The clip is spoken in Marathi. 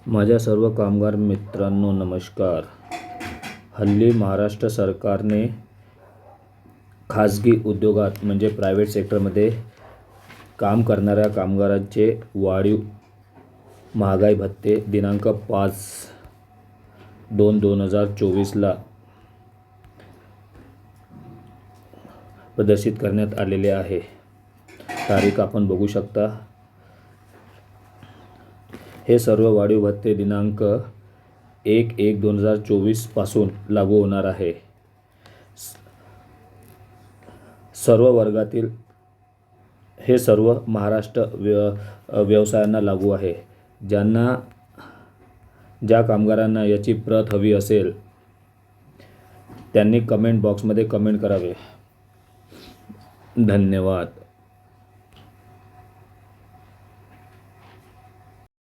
माझ्या सर्व कामगार मित्रांनो नमस्कार. हल्ली महाराष्ट्र सरकारने खाजगी उद्योगात म्हणजे प्रायव्हेट सेक्टरमध्ये काम करणाऱ्या कामगारांचे वाढीव महागाई भत्ते दिनांक 5/2/2024 प्रदर्शित करण्यात आलेले आहे. तारीख आपण बघू शकता. हे सर्व वाढीव भत्ते दिनांक 1/1/2024 पासून लागू होणार आहे. सर्व वर्गातील हे सर्व महाराष्ट्र व्यवसायांना लागू आहे. ज्या कामगारांना याची प्रत हवी असेल त्यांनी कमेंट बॉक्समध्ये कमेंट करावे. धन्यवाद.